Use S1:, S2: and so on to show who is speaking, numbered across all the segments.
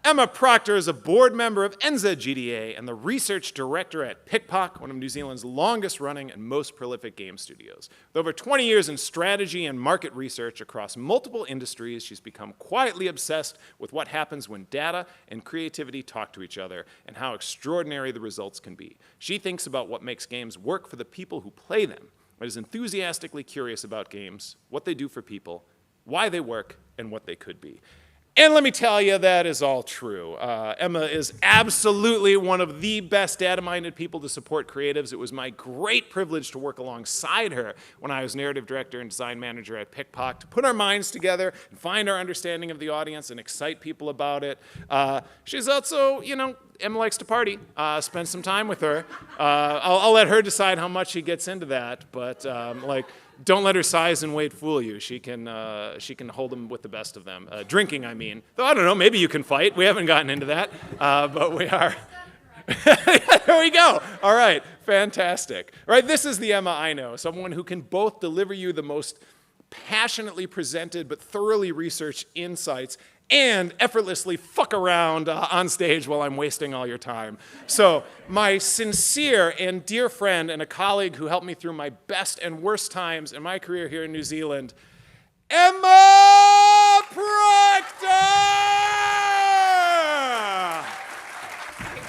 S1: Emma Proctor is a board member of NZGDA and the research director at PikPok, one of New Zealand's longest running and most prolific game studios. With over 20 years in strategy and market research across multiple industries, she's become quietly obsessed with what happens when data and creativity talk to each other and how extraordinary the results can be. She thinks about what makes games work for the people who play them, and is enthusiastically curious about games, what they do for people, why they work, and what they could be. And let me tell you, that is all true. Emma is absolutely one of the best data-minded people to support creatives. It was my great privilege to work alongside her when I was narrative director and design manager at PikPok, to put our minds together and find our understanding of the audience and excite people about it. She's also, you know, Emma likes to party. Spend some time with her. I'll let her decide how much she gets into that, but don't let her size and weight fool you. She can hold them with the best of them. Drinking, I mean. Though, I don't know, maybe you can fight. We haven't gotten into that, but we are. There we go. All right, fantastic. All right, this is the Emma I know, someone who can both deliver you the most passionately presented but thoroughly researched insights and effortlessly fuck around on stage while I'm wasting all your time. So my sincere and dear friend and a colleague who helped me through my best and worst times in my career here in New Zealand, Emma Proctor!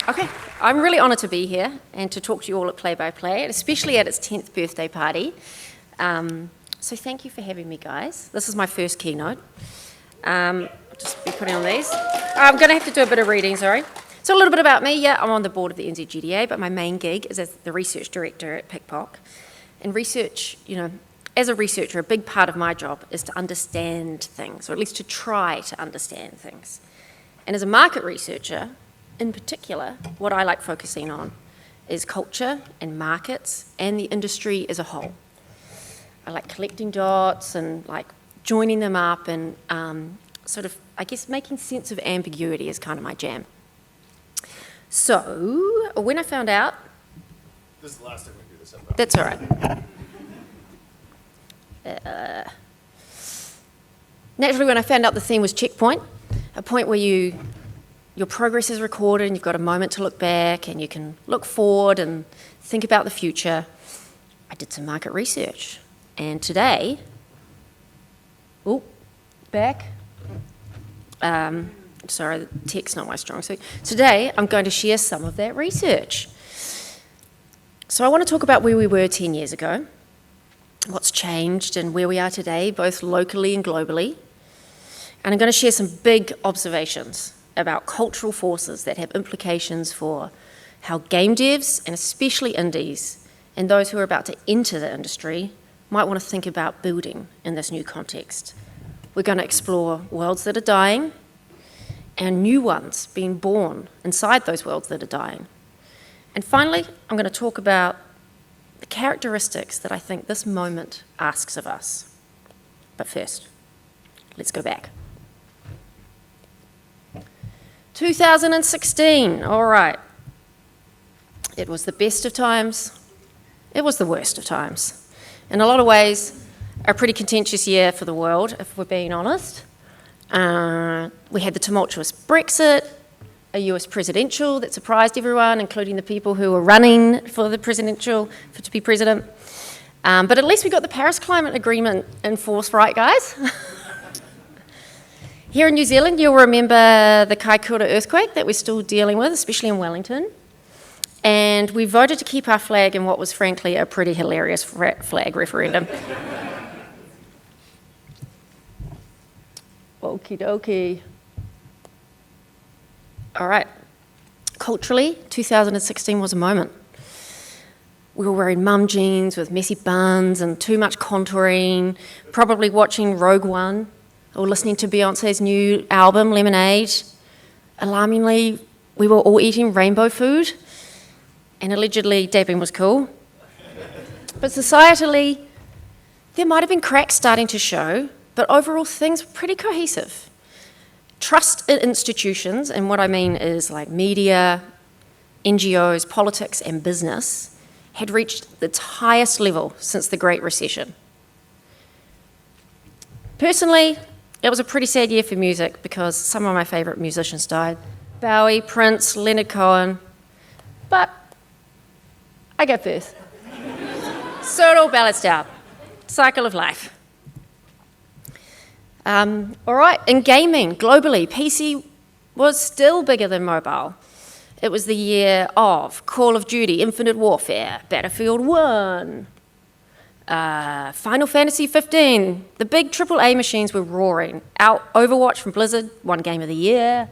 S2: Okay, I'm really honoured to be here and to talk to you all at Play by Play, especially at its 10th birthday party. So thank you for having me, guys. This is my first keynote. Just be putting on these. I'm going to have to do a bit of reading, sorry. So a little bit about me. Yeah, I'm on the board of the NZGDA, but my main gig is as the research director at PikPok. And research, you know, as a researcher, a big part of my job is to understand things, or at least to try to understand things. And as a market researcher, in particular, what I like focusing on is culture and markets and the industry as a whole. I like collecting dots and like joining them up and sort of, I guess, making sense of ambiguity is kind of my jam. So, when I found out...
S1: This is the last time we do this.
S2: That's all right. Naturally, when I found out the theme was checkpoint, a point where your progress is recorded and you've got a moment to look back and you can look forward and think about the future, I did some market research. And today... sorry, the tech's not my strong suit. Today, I'm going to share some of that research. So I want to talk about where we were 10 years ago, what's changed and where we are today, both locally and globally. And I'm going to share some big observations about cultural forces that have implications for how game devs, and especially indies, and those who are about to enter the industry, might want to think about building in this new context. We're going to explore worlds that are dying and new ones being born inside those worlds that are dying. And finally, I'm going to talk about the characteristics that I think this moment asks of us. But first, let's go back. 2016, all right. It was the best of times. It was the worst of times. In a lot of ways, a pretty contentious year for the world, if we're being honest. We had the tumultuous Brexit, a US presidential that surprised everyone, including the people who were running for the to be president. But at least we got the Paris Climate Agreement in force, right, guys? Here in New Zealand, you'll remember the Kaikoura earthquake that we're still dealing with, especially in Wellington. And we voted to keep our flag in what was, frankly, a pretty hilarious flag referendum. Okie dokie. All right. Culturally, 2016 was a moment. We were wearing mum jeans with messy buns and too much contouring, probably watching Rogue One or listening to Beyonce's new album, Lemonade. Alarmingly, we were all eating rainbow food, and allegedly dabbing was cool. But societally, there might have been cracks starting to show, but overall things were pretty cohesive. Trust in institutions, and what I mean is like media, NGOs, politics, and business, had reached its highest level since the Great Recession. Personally, It was a pretty sad year for music because some of my favourite musicians died. Bowie, Prince, Leonard Cohen, but I go first. So it all balanced out. Cycle of life. All right, in gaming, globally, PC was still bigger than mobile. It was the year of Call of Duty, Infinite Warfare, Battlefield 1, Final Fantasy 15. The big AAA machines were roaring. Overwatch from Blizzard won Game of the Year.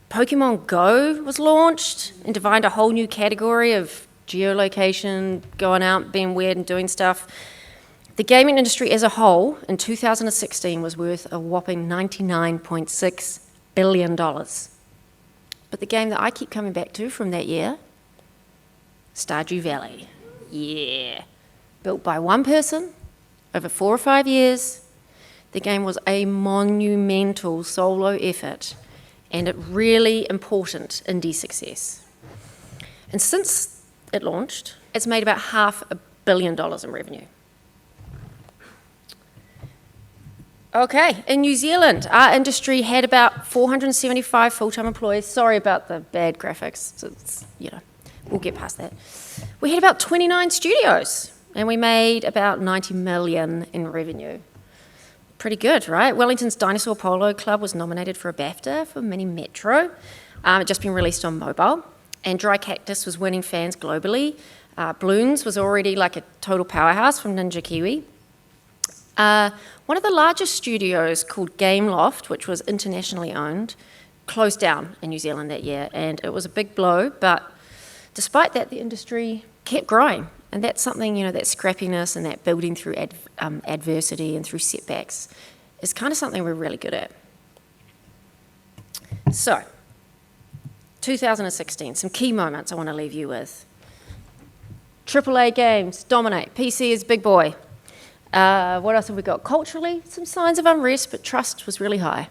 S2: Pokemon Go was launched and defined a whole new category of geolocation, going out, being weird and doing stuff. The gaming industry as a whole in 2016 was worth a whopping $99.6 billion. But the game that I keep coming back to from that year, Stardew Valley. Yeah. Built by one person over 4 or 5 years. The game was a monumental solo effort and a really important indie success. And since it launched, it's made about $500 million in revenue. Okay, in New Zealand, our industry had about 475 full-time employees. Sorry about the bad graphics. We'll get past that. We had about 29 studios, and we made about 90 million in revenue. Pretty good, right? Wellington's Dinosaur Polo Club was nominated for a BAFTA for Mini Metro. It just been released on mobile. And Dry Cactus was winning fans globally. Bloons was already like a total powerhouse from Ninja Kiwi. One of the largest studios called Gameloft, which was internationally owned, closed down in New Zealand that year, and it was a big blow, but despite that, the industry kept growing, and that's something, that scrappiness and that building through adversity and through setbacks is kind of something we're really good at. So, 2016, some key moments I want to leave you with. AAA games dominate, PC is big boy. What else have we got? Culturally, some signs of unrest, but trust was really high.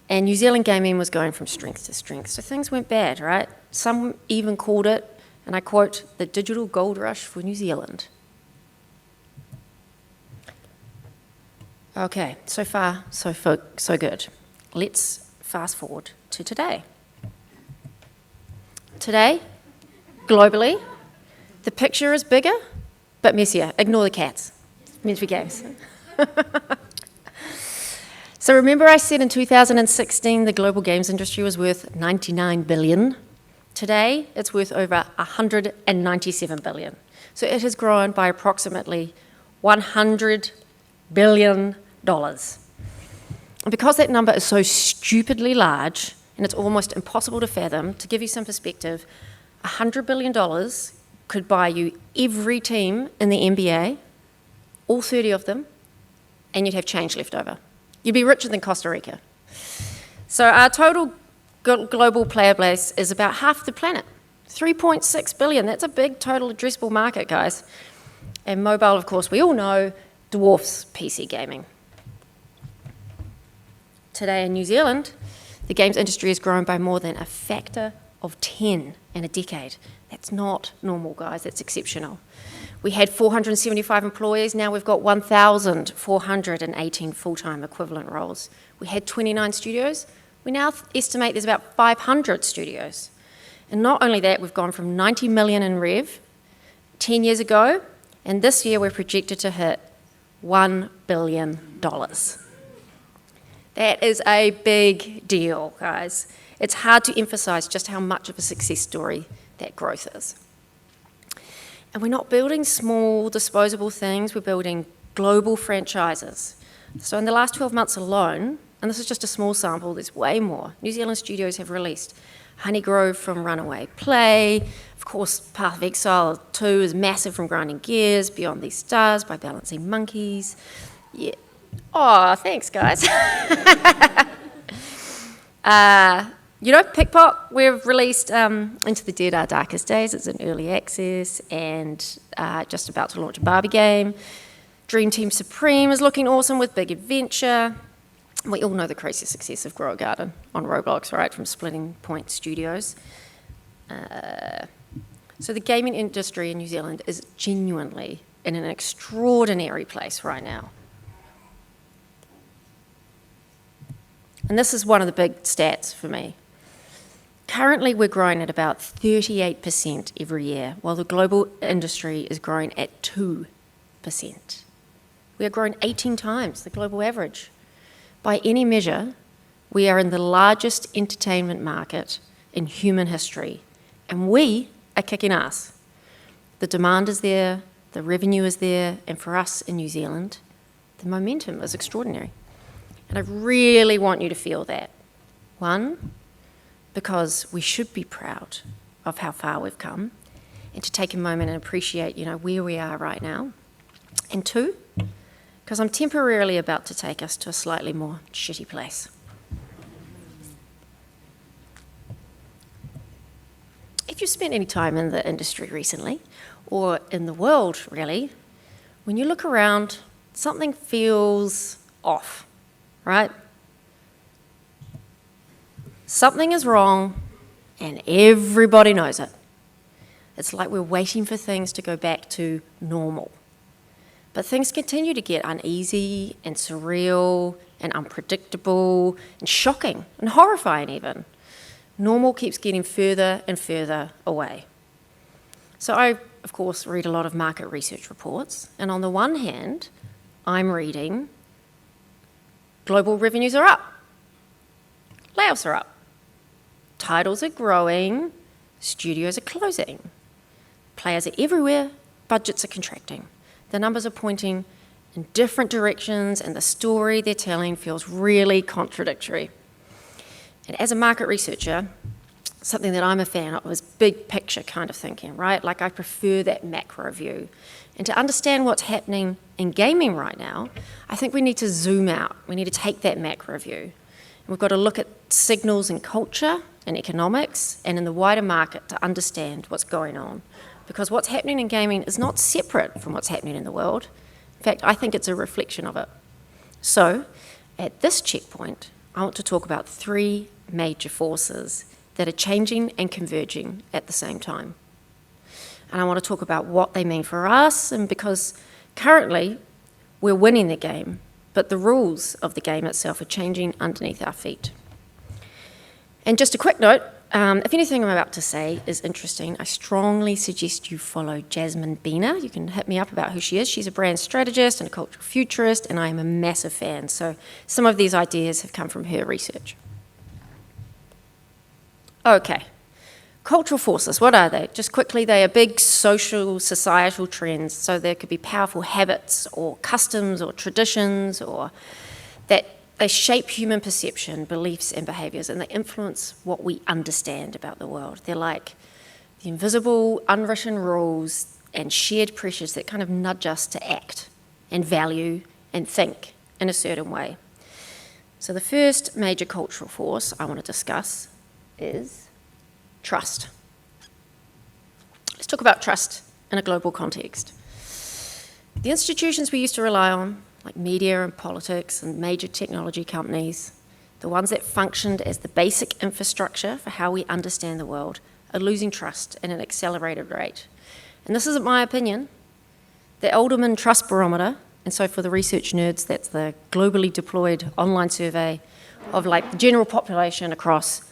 S2: And New Zealand gaming was going from strength to strength, so things went bad, right? Some even called it, and I quote, the digital gold rush for New Zealand. Okay, so far, so good. Let's fast forward to today. Today, globally, the picture is bigger, but messier. Ignore the cats. Meant for games. So remember I said in 2016 the global games industry was worth 99 billion. Today it's worth over 197 billion. So it has grown by approximately $100 billion. And because that number is so stupidly large and it's almost impossible to fathom, to give you some perspective, $100 billion could buy you every team in the NBA, all 30 of them, and you'd have change left over. You'd be richer than Costa Rica. So our total global player base is about half the planet, 3.6 billion. That's a big total addressable market, guys. And mobile, of course, we all know, dwarfs PC gaming. Today in New Zealand, the games industry has grown by more than a factor of 10 in a decade. That's not normal, guys. That's exceptional. We had 475 employees, now we've got 1,418 full-time equivalent roles. We had 29 studios, we now estimate there's about 500 studios. And not only that, we've gone from 90 million in rev 10 years ago, and this year we're projected to hit $1 billion. That is a big deal, guys. It's hard to emphasize just how much of a success story that growth is. And we're not building small, disposable things, we're building global franchises. So in the last 12 months alone, and this is just a small sample, there's way more. New Zealand studios have released Honeygrove from Runaway Play, of course Path of Exile 2 is massive from Grinding Gears, Beyond These Stars by Balancing Monkeys. Yeah. Oh, thanks guys. PikPok, we've released Into the Dead Our Darkest Days. It's in early access and just about to launch a Barbie game. Dream Team Supreme is looking awesome with Big Adventure. We all know the crazy success of Grow a Garden on Roblox, right, from Splitting Point Studios. So the gaming industry in New Zealand is genuinely in an extraordinary place right now. And this is one of the big stats for me. Currently, we're growing at about 38% every year, while the global industry is growing at 2%. We are growing 18 times the global average. By any measure, we are in the largest entertainment market in human history, and we are kicking ass. The demand is there, the revenue is there, and for us in New Zealand, the momentum is extraordinary. And I really want you to feel that. One, because we should be proud of how far we've come, and to take a moment and appreciate, where we are right now. And two, because I'm temporarily about to take us to a slightly more shitty place. If you spent any time in the industry recently, or in the world really, when you look around, something feels off, right? Something is wrong, and everybody knows it. It's like we're waiting for things to go back to normal. But things continue to get uneasy and surreal and unpredictable and shocking and horrifying even. Normal keeps getting further and further away. So I, of course, read a lot of market research reports, and on the one hand, I'm reading global revenues are up, layoffs are up, titles are growing, studios are closing, players are everywhere, budgets are contracting. The numbers are pointing in different directions, and the story they're telling feels really contradictory. And as a market researcher, something that I'm a fan of is big picture kind of thinking, right? Like I prefer that macro view. And to understand what's happening in gaming right now, I think we need to zoom out. We need to take that macro view. And we've got to look at signals in culture and economics and in the wider market to understand what's going on. Because what's happening in gaming is not separate from what's happening in the world. In fact, I think it's a reflection of it. So, at this checkpoint, I want to talk about three major forces that are changing and converging at the same time. And I want to talk about what they mean for us, and because currently we're winning the game, but the rules of the game itself are changing underneath our feet. And just a quick note, if anything I'm about to say is interesting, I strongly suggest you follow Jasmine Beener. You can hit me up about who she is. She's a brand strategist and a cultural futurist, and I am a massive fan. So some of these ideas have come from her research. Okay, cultural forces, what are they? Just quickly, they are big social, societal trends. So there could be powerful habits or customs or traditions, or that they shape human perception, beliefs, and behaviours, and they influence what we understand about the world. They're like the invisible, unwritten rules and shared pressures that kind of nudge us to act and value and think in a certain way. So the first major cultural force I want to discuss is trust. Let's talk about trust in a global context. The institutions we used to rely on, like media and politics and major technology companies, the ones that functioned as the basic infrastructure for how we understand the world, are losing trust at an accelerated rate. And this isn't my opinion. The Alderman Trust Barometer, and so for the research nerds, that's the globally deployed online survey of like the general population across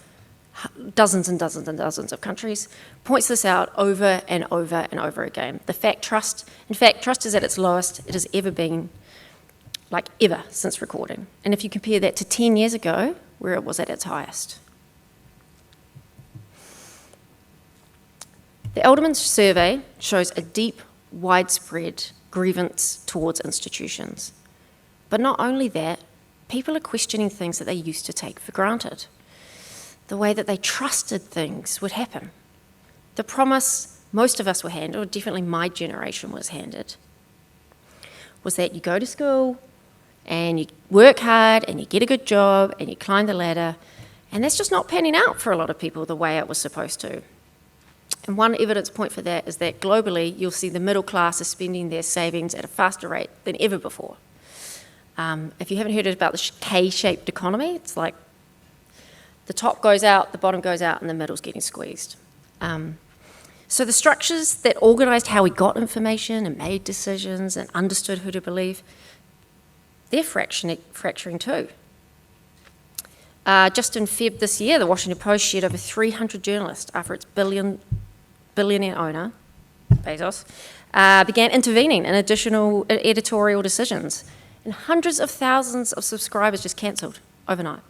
S2: dozens and dozens and dozens of countries, points this out over and over and over again. Trust is at its lowest it has ever been, like ever since recording. And if you compare that to 10 years ago, where it was at its highest. The Alderman survey shows a deep, widespread grievance towards institutions. But not only that, people are questioning things that they used to take for granted. The way that they trusted things would happen. The promise most of us were handed, or definitely my generation was handed, was that you go to school and you work hard and you get a good job and you climb the ladder, and that's just not panning out for a lot of people the way it was supposed to. And one evidence point for that is that globally you'll see the middle class is spending their savings at a faster rate than ever before. If you haven't heard about the K-shaped economy, it's like the top goes out, the bottom goes out, and the middle's getting squeezed. So the structures that organised how we got information and made decisions and understood who to believe, they're fracturing too. Just in Feb this year, the Washington Post shared over 300 journalists after its billionaire owner, Bezos, began intervening in additional editorial decisions. And hundreds of thousands of subscribers just cancelled overnight.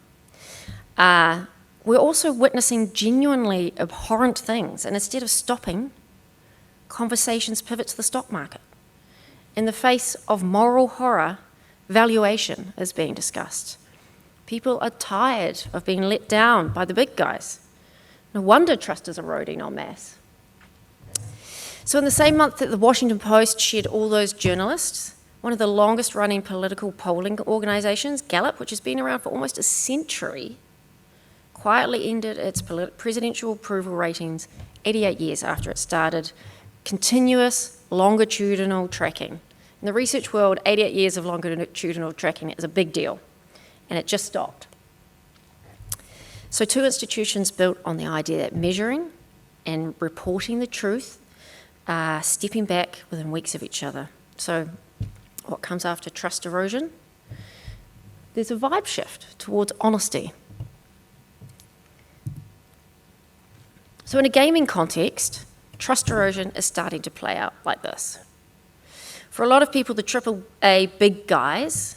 S2: We're also witnessing genuinely abhorrent things, and instead of stopping, conversations pivot to the stock market. In the face of moral horror, valuation is being discussed. People are tired of being let down by the big guys. No wonder trust is eroding en masse. So in the same month that the Washington Post shed all those journalists, one of the longest running political polling organisations, Gallup, which has been around for almost a century, quietly ended its presidential approval ratings 88 years after it started continuous longitudinal tracking. In the research world, 88 years of longitudinal tracking is a big deal, and it just stopped. So two institutions built on the idea that measuring and reporting the truth are stepping back within weeks of each other. So what comes after trust erosion? There's a vibe shift towards honesty. So in a gaming context, trust erosion is starting to play out like this. For a lot of people, the AAA big guys,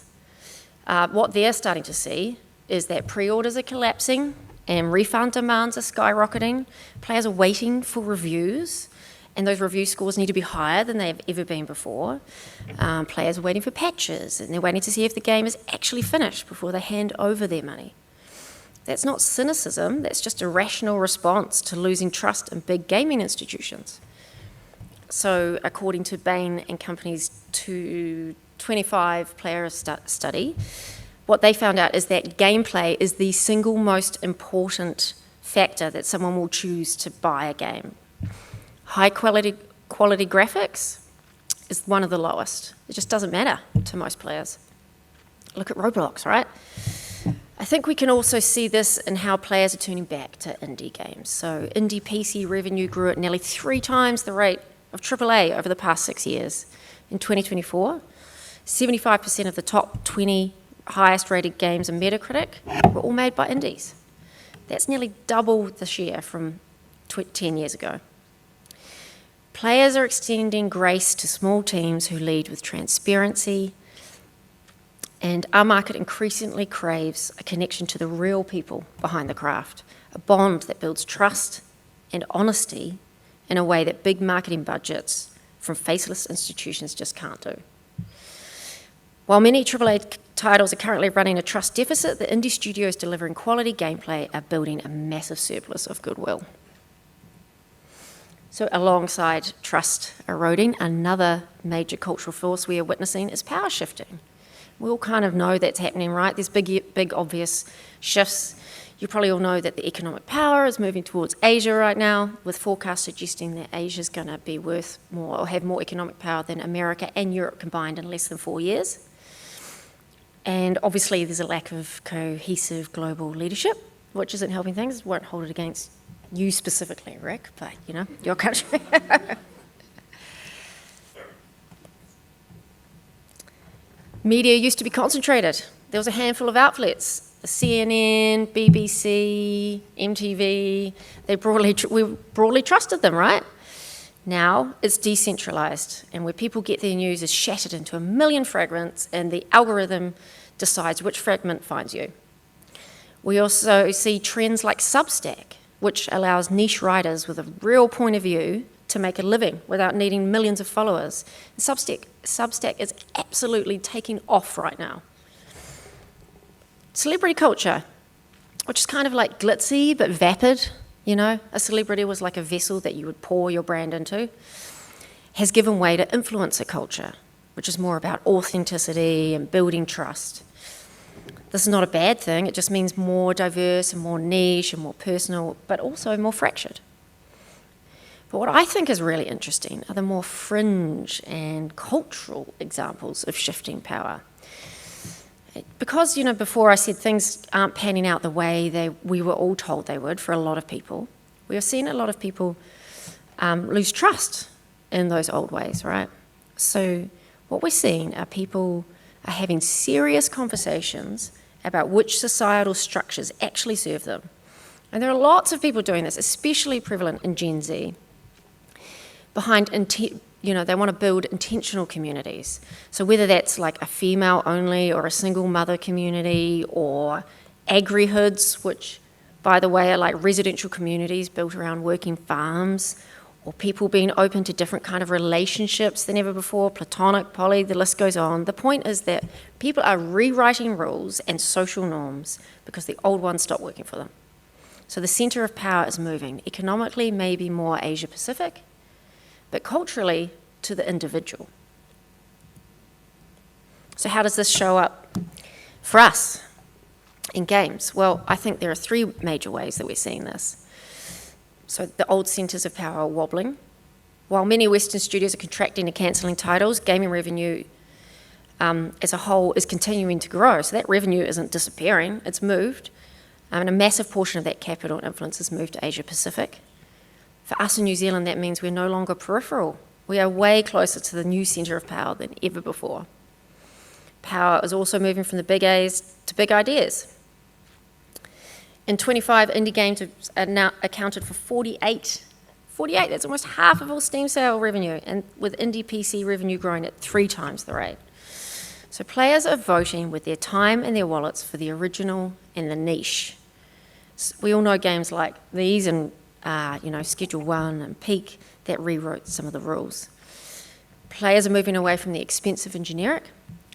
S2: what they're starting to see is that pre-orders are collapsing and refund demands are skyrocketing. Players are waiting for reviews, and those review scores need to be higher than they've ever been before. Players are waiting for patches, and they're waiting to see if the game is actually finished before they hand over their money. That's not cynicism, that's just a rational response to losing trust in big gaming institutions. So according to Bain & Company's 25-player study, what they found out is that gameplay is the single most important factor that someone will choose to buy a game. High quality graphics is one of the lowest. It just doesn't matter to most players. Look at Roblox, right? I think we can also see this in how players are turning back to indie games. So indie PC revenue grew at nearly 3 times the rate of AAA over the past 6 years. In 2024, 75% of the top 20 highest rated games in Metacritic were all made by indies. That's nearly double the share from 10 years ago. Players are extending grace to small teams who lead with transparency, and our market increasingly craves a connection to the real people behind the craft, a bond that builds trust and honesty in a way that big marketing budgets from faceless institutions just can't do. While many AAA titles are currently running a trust deficit, the indie studios delivering quality gameplay are building a massive surplus of goodwill. So alongside trust eroding, another major cultural force we are witnessing is power shifting. We all kind of know that's happening, right? There's big obvious shifts. You probably all know that the economic power is moving towards Asia right now, with forecasts suggesting that Asia's going to be worth more or have more economic power than America and Europe combined in less than 4 years. And obviously there's a lack of cohesive global leadership, which isn't helping things. Won't hold it against you specifically, Rick, but you know, your country. Media used to be concentrated. There was a handful of outlets, CNN, BBC, MTV. We broadly trusted them, right? Now it's decentralized, and where people get their news is shattered into a million fragments, and the algorithm decides which fragment finds you. We also see trends like Substack, which allows niche writers with a real point of view to make a living without needing millions of followers. Substack is absolutely taking off right now. Celebrity culture, which is kind of like glitzy but vapid, you know, a celebrity was like a vessel that you would pour your brand into, has given way to influencer culture, which is more about authenticity and building trust. This is not a bad thing, it just means more diverse and more niche and more personal, but also more fractured. But what I think is really interesting are the more fringe and cultural examples of shifting power. Because, you know, before I said things aren't panning out the way we were all told they would for a lot of people, we are seeing a lot of people lose trust in those old ways, right? So what we're seeing are people are having serious conversations about which societal structures actually serve them. And there are lots of people doing this, especially prevalent in Gen Z, they want to build intentional communities. So whether that's like a female only or a single mother community or agri-hoods, which, by the way, are like residential communities built around working farms, or people being open to different kind of relationships than ever before, platonic, poly, the list goes on. The point is that people are rewriting rules and social norms because the old ones stopped working for them. So the center of power is moving. Economically, maybe more Asia-Pacific, but culturally to the individual. So how does this show up for us in games? Well, I think there are three major ways that we're seeing this. So the old centers of power are wobbling. While many Western studios are contracting and cancelling titles, gaming revenue as a whole is continuing to grow. So that revenue isn't disappearing, it's moved. And a massive portion of that capital influence has moved to Asia Pacific. For us in New Zealand, that means we're no longer peripheral. We are way closer to the new centre of power than ever before. Power is also moving from the big A's to big ideas. In 25, indie games are now accounted for 48, that's almost half of all Steam sale revenue, and with indie PC revenue growing at 3 times the rate. So players are voting with their time and their wallets for the original and the niche. We all know games like these and Schedule 1 and Peak that rewrote some of the rules. Players are moving away from the expensive and generic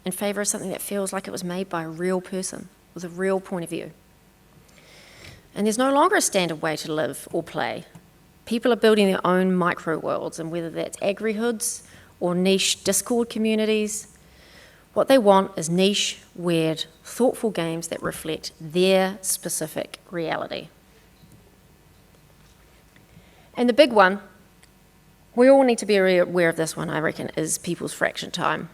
S2: in favour of something that feels like it was made by a real person with a real point of view. And there's no longer a standard way to live or play. People are building their own micro-worlds, and whether that's agri-hoods or niche Discord communities, what they want is niche, weird, thoughtful games that reflect their specific reality. And the big one, we all need to be aware of this one, I reckon, is people's fraction time.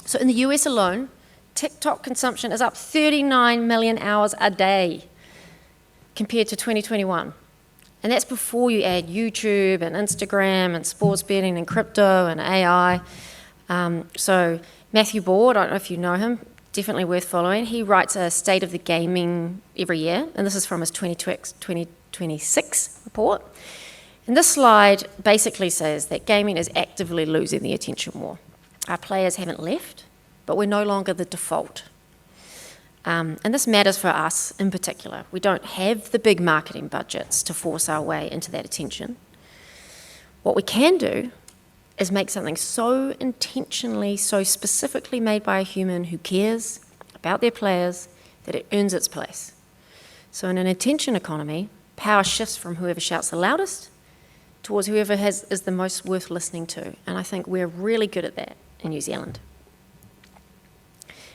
S2: So in the US alone, TikTok consumption is up 39 million hours a day compared to 2021. And that's before you add YouTube and Instagram and sports betting and crypto and AI. So Matthew Board, I don't know if you know him, definitely worth following. He writes a State of the Gaming every year, and this is from his 2026 report. And this slide basically says that gaming is actively losing the attention war. Our players haven't left, but we're no longer the default. And this matters for us in particular. We don't have the big marketing budgets to force our way into that attention. What we can do is make something so intentionally, so specifically made by a human who cares about their players that it earns its place. So in an attention economy, power shifts from whoever shouts the loudest towards whoever is the most worth listening to. And I think we're really good at that in New Zealand.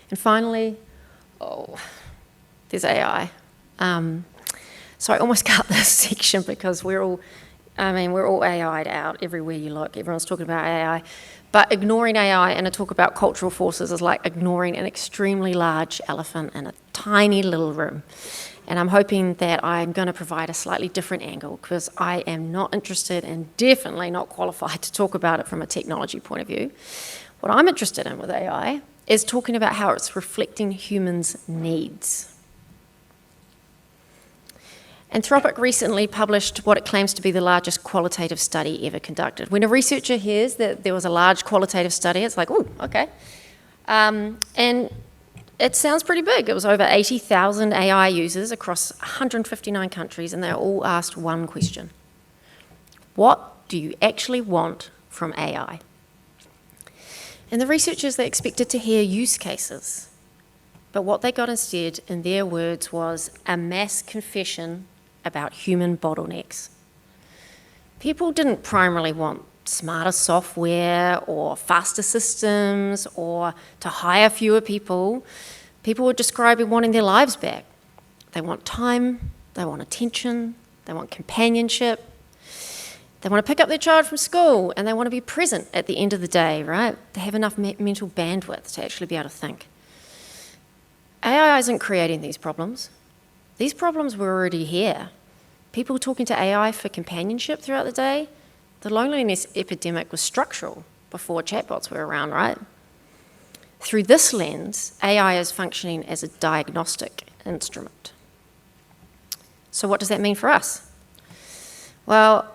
S2: And finally, there's AI. So I almost cut this section because we're all AI'd out everywhere you look. Everyone's talking about AI. But ignoring AI and a talk about cultural forces is like ignoring an extremely large elephant in a tiny little room. And I'm hoping that I'm going to provide a slightly different angle because I am not interested and definitely not qualified to talk about it from a technology point of view. What I'm interested in with AI is talking about how it's reflecting humans' needs. Anthropic recently published what it claims to be the largest qualitative study ever conducted. When a researcher hears that there was a large qualitative study, it's like, ooh, okay. And it sounds pretty big. It was over 80,000 AI users across 159 countries, and they all asked one question. What do you actually want from AI? And the researchers, they expected to hear use cases. But what they got instead, in their words, was a mass confession about human bottlenecks. People didn't primarily want smarter software or faster systems or to hire fewer people. People were describing wanting their lives back. They want time, they want attention, they want companionship. They want to pick up their child from school and they want to be present at the end of the day, right? They have enough mental bandwidth to actually be able to think. AI isn't creating these problems. These problems were already here. People talking to AI for companionship throughout the day, the loneliness epidemic was structural before chatbots were around, right? Through this lens, AI is functioning as a diagnostic instrument. So what does that mean for us? Well,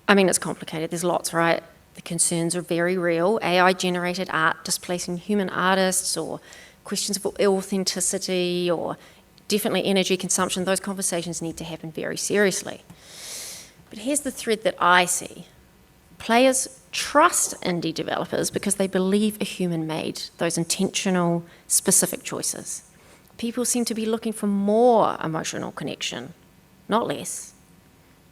S2: I mean, it's complicated. There's lots, right? The concerns are very real. AI-generated art displacing human artists, or questions of authenticity, or definitely energy consumption. Those conversations need to happen very seriously. But here's the thread that I see. Players trust indie developers because they believe a human made those intentional, specific choices. People seem to be looking for more emotional connection, not less.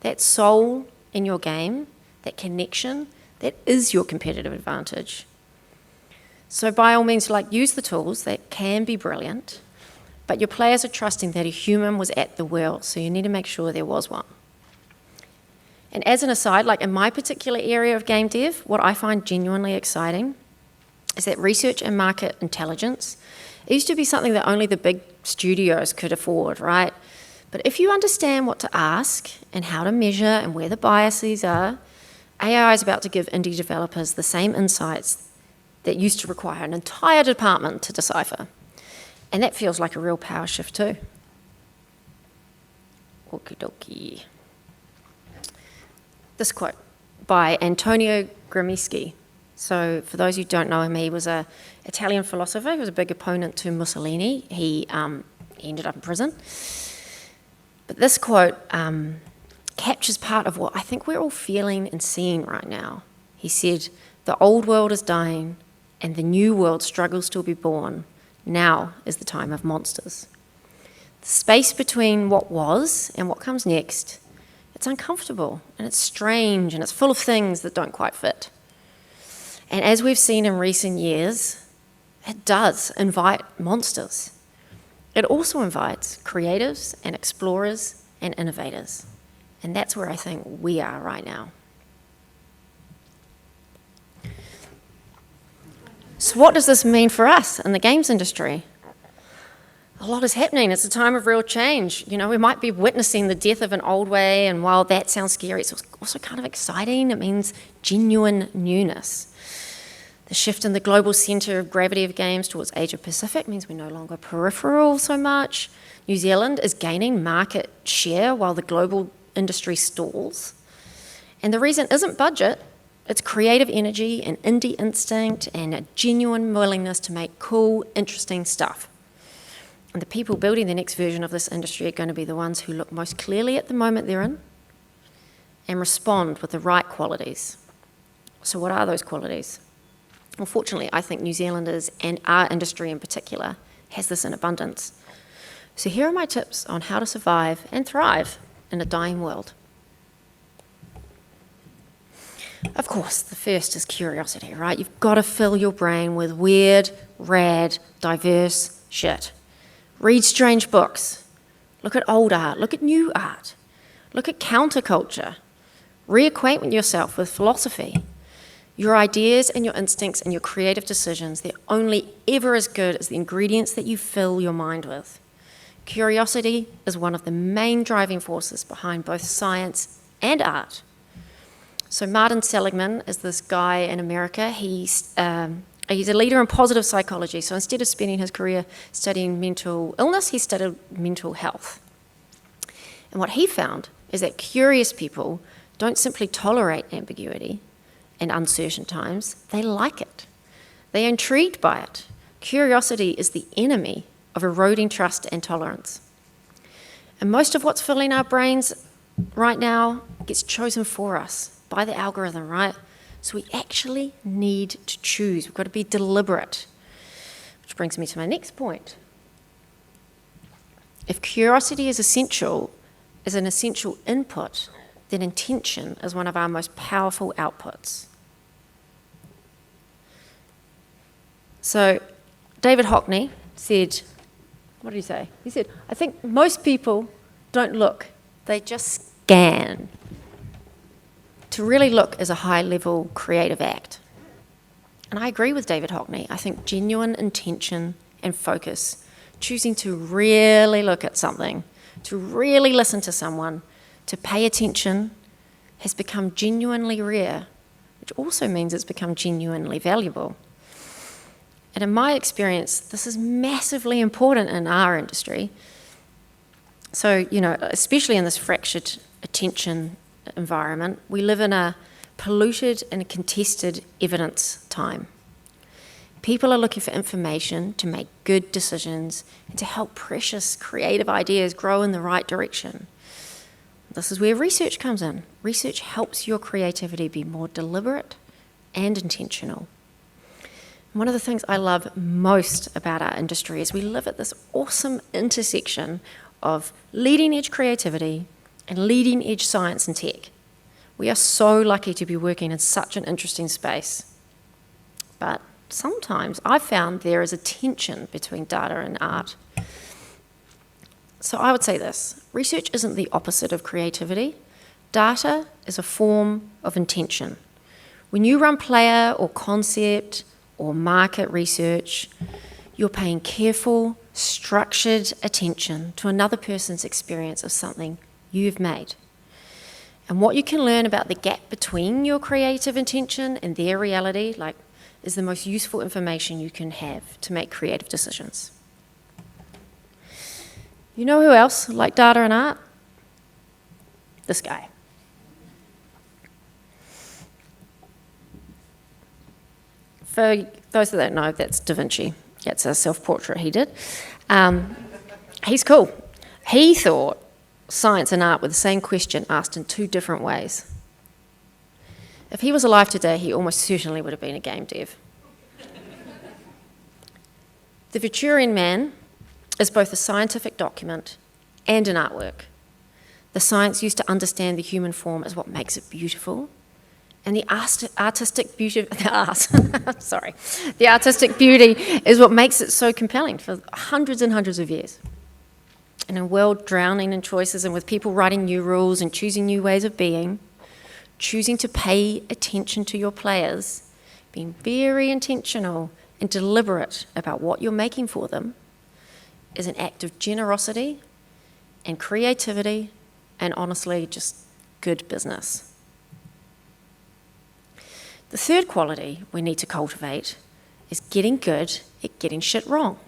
S2: That soul in your game, that connection, that is your competitive advantage. So by all means, use the tools that can be brilliant, but your players are trusting that a human was at the wheel, so you need to make sure there was one. And as an aside, in my particular area of game dev, what I find genuinely exciting is that research and market intelligence, it used to be something that only the big studios could afford, right? But if you understand what to ask and how to measure and where the biases are, AI is about to give indie developers the same insights that used to require an entire department to decipher. And that feels like a real power shift too. Okie dokie. This quote by Antonio Gramsci. So for those who don't know him, he was an Italian philosopher. He was a big opponent to Mussolini. He ended up in prison. But this quote captures part of what I think we're all feeling and seeing right now. He said, "The old world is dying and the new world struggles to be born. Now is the time of monsters." The space between what was and what comes next, it's uncomfortable and it's strange and it's full of things that don't quite fit. And as we've seen in recent years, it does invite monsters. It also invites creatives and explorers and innovators. And that's where I think we are right now. So what does this mean for us in the games industry? A lot is happening. It's a time of real change. We might be witnessing the death of an old way, and while that sounds scary, it's also kind of exciting. It means genuine newness. The shift in the global centre of gravity of games towards Asia Pacific means we're no longer peripheral so much. New Zealand is gaining market share while the global industry stalls. And the reason isn't budget, it's creative energy and indie instinct and a genuine willingness to make cool, interesting stuff. And the people building the next version of this industry are going to be the ones who look most clearly at the moment they're in and respond with the right qualities. So what are those qualities? Well, fortunately, I think New Zealanders and our industry in particular has this in abundance. So here are my tips on how to survive and thrive in a dying world. Of course, the first is curiosity, right? You've got to fill your brain with weird, rad, diverse shit. Read strange books. Look at old art. Look at new art. Look at counterculture. Reacquaint yourself with philosophy. Your ideas and your instincts and your creative decisions, they're only ever as good as the ingredients that you fill your mind with. Curiosity is one of the main driving forces behind both science and art. So Martin Seligman is this guy in America. He's a leader in positive psychology. So instead of spending his career studying mental illness, he studied mental health. And what he found is that curious people don't simply tolerate ambiguity and uncertain times, they like it. They are intrigued by it. Curiosity is the enemy of eroding trust and tolerance. And most of what's filling our brains right now gets chosen for us by the algorithm, right? So we actually need to choose. We've got to be deliberate. Which brings me to my next point. If curiosity is an essential input, then intention is one of our most powerful outputs. So David Hockney said, what did he say? He said, "I think most people don't look, they just scan." To really look is a high-level creative act. And I agree with David Hockney. I think genuine intention and focus, choosing to really look at something, to really listen to someone, to pay attention, has become genuinely rare, which also means it's become genuinely valuable. And in my experience, this is massively important in our industry. So, especially in this fractured attention environment, we live in a polluted and contested evidence time. People are looking for information to make good decisions and to help precious creative ideas grow in the right direction. This is where research comes in. Research helps your creativity be more deliberate and intentional. One of the things I love most about our industry is we live at this awesome intersection of leading-edge creativity and leading-edge science and tech. We are so lucky to be working in such an interesting space. But sometimes I've found there is a tension between data and art. So I would say this: research isn't the opposite of creativity. Data is a form of intention. When you run player or concept or market research, you're paying careful, structured attention to another person's experience of something you've made. And what you can learn about the gap between your creative intention and their reality, is the most useful information you can have to make creative decisions. You know who else liked data and art? This guy. For those that don't know, that's Da Vinci. That's a self-portrait he did. He's cool. He thought science and art were the same question asked in two different ways. If he was alive today, he almost certainly would have been a game dev. The Vitruvian Man is both a scientific document and an artwork. The science used to understand the human form is what makes it beautiful, and the artistic beauty, the artistic beauty is what makes it so compelling for hundreds and hundreds of years. In a world drowning in choices and with people writing new rules and choosing new ways of being, choosing to pay attention to your players, being very intentional and deliberate about what you're making for them, is an act of generosity and creativity and honestly just good business. The third quality we need to cultivate is getting good at getting shit wrong.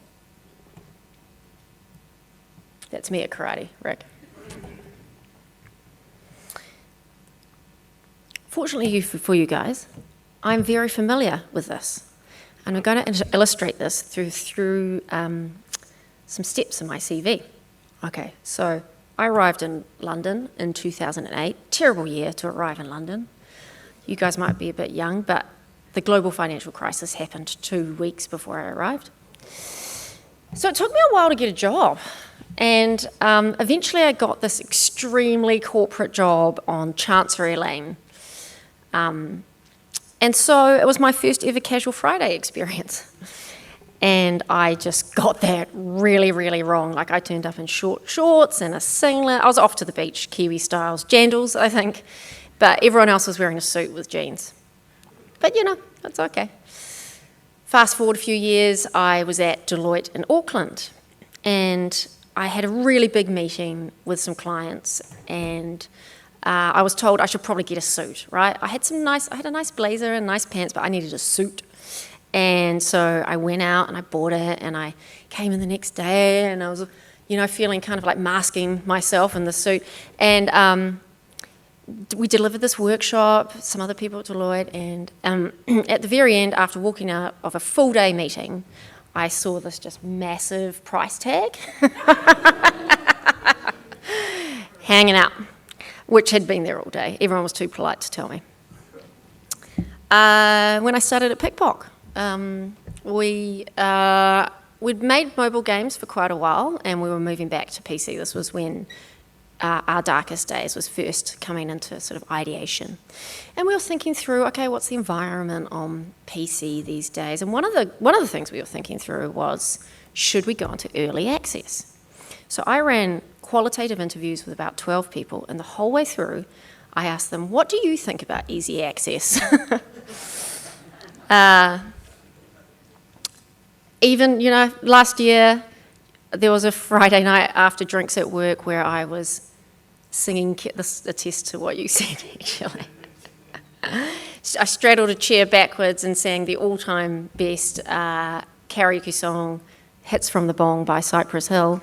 S2: That's me at karate, Rick. Fortunately for you guys, I'm very familiar with this. And I'm going to illustrate this through some steps in my CV. Okay, so I arrived in London in 2008. Terrible year to arrive in London. You guys might be a bit young, but the global financial crisis happened 2 weeks before I arrived. So it took me a while to get a job. And eventually I got this extremely corporate job on Chancery Lane. And so it was my first ever Casual Friday experience. And I just got that really, really wrong. I turned up in short shorts and a singlet. I was off to the beach, Kiwi styles, jandals, I think. But everyone else was wearing a suit with jeans. But that's okay. Fast forward a few years, I was at Deloitte in Auckland. And I had a really big meeting with some clients. And I was told I should probably get a suit, right? I had a nice blazer and nice pants, but I needed a suit. And so I went out and I bought it, and I came in the next day, and I was, feeling kind of like masking myself in the suit. And we delivered this workshop, some other people at Deloitte, and at the very end, after walking out of a full day meeting, I saw this just massive price tag hanging out, which had been there all day. Everyone was too polite to tell me. When I started at PikPok, we'd made mobile games for quite a while, and we were moving back to PC. This was when our darkest days was first coming into sort of ideation. And we were thinking through, okay, what's the environment on PC these days? And one of the things we were thinking through was, should we go into early access? So I ran qualitative interviews with about 12 people, and the whole way through, I asked them, what do you think about easy access? Even, last year, there was a Friday night after drinks at work where I was singing, this attest to what you said, actually. I straddled a chair backwards and sang the all-time best karaoke song, Hits from the Bong by Cypress Hill,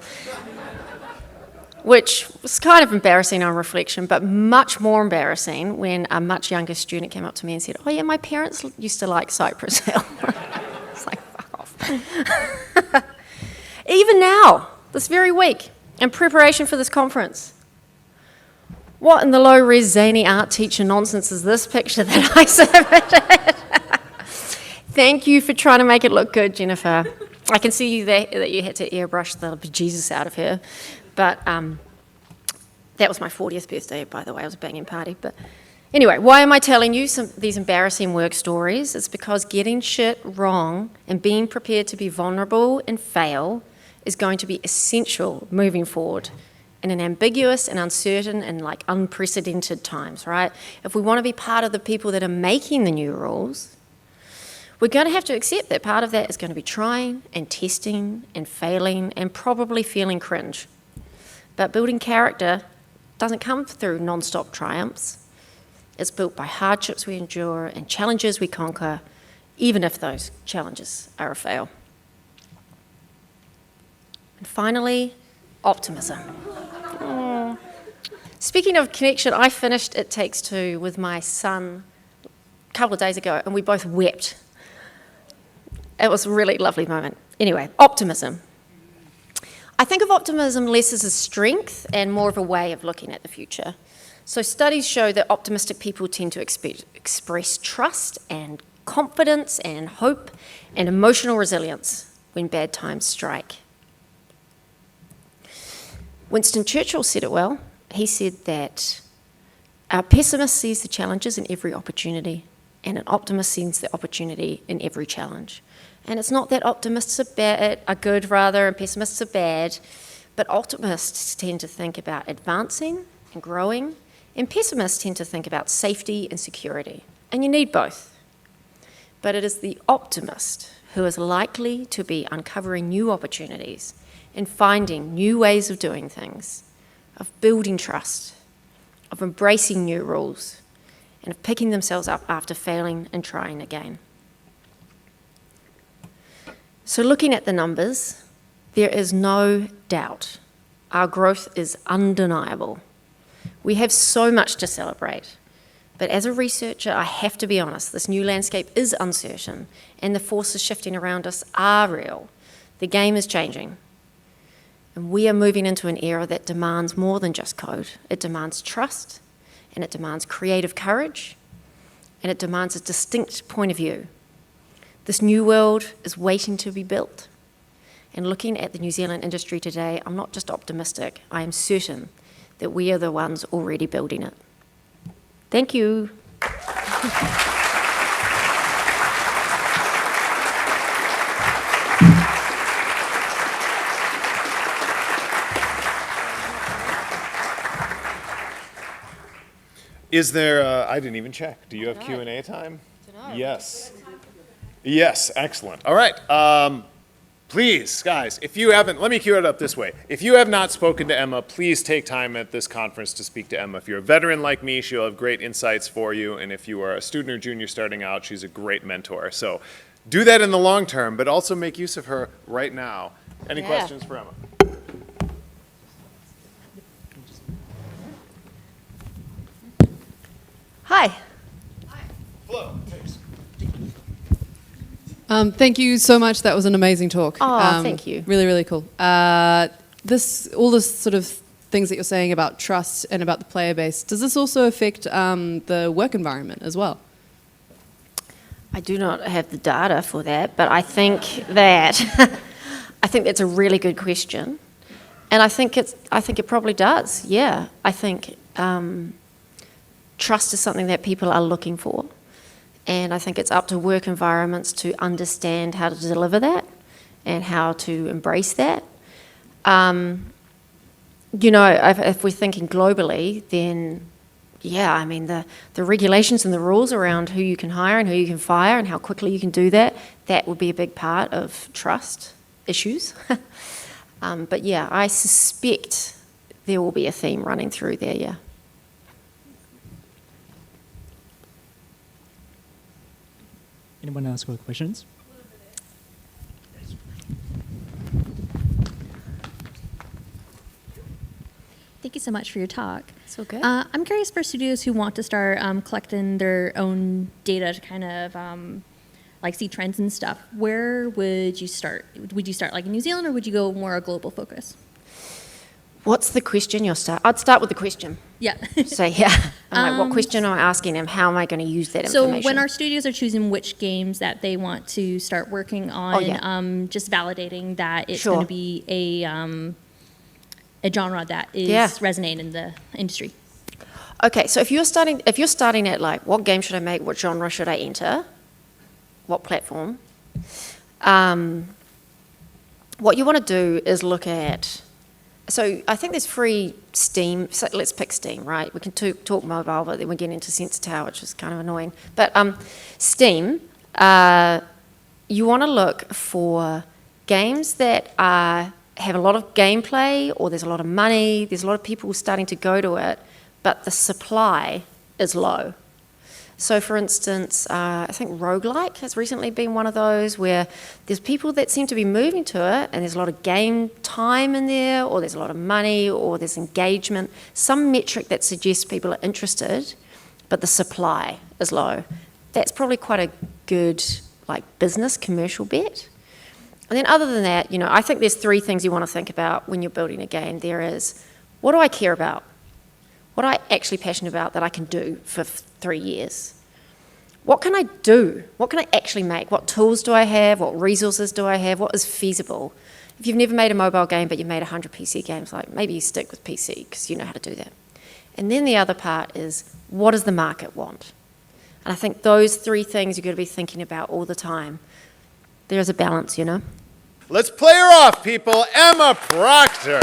S2: which was kind of embarrassing on reflection, but much more embarrassing when a much younger student came up to me and said, oh yeah, my parents used to like Cypress Hill. It's like, fuck off. Even now, this very week, in preparation for this conference, what in the low-res zany art teacher nonsense is this picture that I submitted? Thank you for trying to make it look good, Jennifer. I can see that you had to airbrush the bejesus out of her. But that was my 40th birthday, by the way. It was a banging party. But anyway, why am I telling you these embarrassing work stories? It's because getting shit wrong and being prepared to be vulnerable and fail is going to be essential moving forward in an ambiguous and uncertain and like unprecedented times, right? If we want to be part of the people that are making the new rules, we're going to have to accept that part of that is going to be trying and testing and failing and probably feeling cringe. But building character doesn't come through non-stop triumphs. It's built by hardships we endure and challenges we conquer, even if those challenges are a fail. And finally, optimism. Speaking of connection, I finished It Takes Two with my son a couple of days ago, and we both wept. It was a really lovely moment. Anyway, optimism. I think of optimism less as a strength and more of a way of looking at the future. So studies show that optimistic people tend to express trust and confidence and hope and emotional resilience when bad times strike. Winston Churchill said it well. He said that a pessimist sees the challenges in every opportunity, and an optimist sees the opportunity in every challenge. And it's not that optimists are good, and pessimists are bad, but optimists tend to think about advancing and growing, and pessimists tend to think about safety and security. And you need both. But it is the optimist who is likely to be uncovering new opportunities and finding new ways of doing things, of building trust, of embracing new rules, and of picking themselves up after failing and trying again. So looking at the numbers, there is no doubt our growth is undeniable. We have so much to celebrate. But as a researcher, I have to be honest, this new landscape is uncertain, and the forces shifting around us are real. The game is changing. And we are moving into an era that demands more than just code. It demands trust, and it demands creative courage, and it demands a distinct point of view. This new world is waiting to be built. And looking at the New Zealand industry today, I'm not just optimistic, I am certain that we are the ones already building it. Thank you.
S1: Is there, I didn't even check. Do you have Q&A time? Yes. Yes, excellent. All right. Please, guys, if you haven't, let me cue it up this way. If you have not spoken to Emma, please take time at this conference to speak to Emma. If you're a veteran like me, she'll have great insights for you. And if you are a student or junior starting out, she's a great mentor. So do that in the long term, but also make use of her right now. Any questions for Emma?
S2: Hi.
S1: Flo, thanks.
S3: Thank you so much. That was an amazing talk.
S2: Oh, thank you.
S3: Really, really cool. All this sort of things that you're saying about trust and about the player base, does this also affect the work environment as well?
S2: I do not have the data for that, but I think that I think that's a really good question, and I think it probably does. Yeah, I think trust is something that people are looking for. And I think it's up to work environments to understand how to deliver that and how to embrace that. If we're thinking globally, then yeah, I mean, the regulations and the rules around who you can hire and who you can fire and how quickly you can do that, that would be a big part of trust issues. But yeah, I suspect there will be a theme running through there, yeah.
S4: Anyone else with questions? you so much for your talk.
S2: It's all good.
S4: I'm curious for studios who want to start collecting their own data to kind of like see trends and stuff. Where would you start? Would you start like in New Zealand, or would you go more a global focus?
S2: What's the question you'll start? I'd start with the question.
S4: Yeah.
S2: So yeah, I'm like, what question am I asking them? How am I going to use that
S4: So
S2: information?
S4: when our studios are choosing which games that they want to start working on, just validating that it's
S2: Sure.
S4: going to be a genre that is
S2: Yeah.
S4: resonating in the industry.
S2: Okay, so if you're starting at like, what game should I make? What genre should I enter? What platform? What you want to do is look at. So I think there's free Steam. So let's pick Steam, right? We can talk mobile, but then we get into Sensor Tower, which is kind of annoying. But Steam, you want to look for games that have a lot of gameplay, or there's a lot of money, there's a lot of people starting to go to it, but the supply is low. So for instance, I think roguelike has recently been one of those where there's people that seem to be moving to it, and there's a lot of game time in there, or there's a lot of money, or there's engagement, some metric that suggests people are interested, but the supply is low. That's probably quite a good like business commercial bet. And then other than that, I think there's three things you want to think about when you're building a game. There is, what do I care about? What am I actually passionate about that I can do for 3 years? What can I do? What can I actually make? What tools do I have? What resources do I have? What is feasible? If you've never made a mobile game but you've made 100 PC games, like maybe you stick with PC because you know how to do that. And then the other part is, what does the market want? And I think those three things you've got to be thinking about all the time. There is a balance,
S1: Let's play her off, people. Emma Proctor.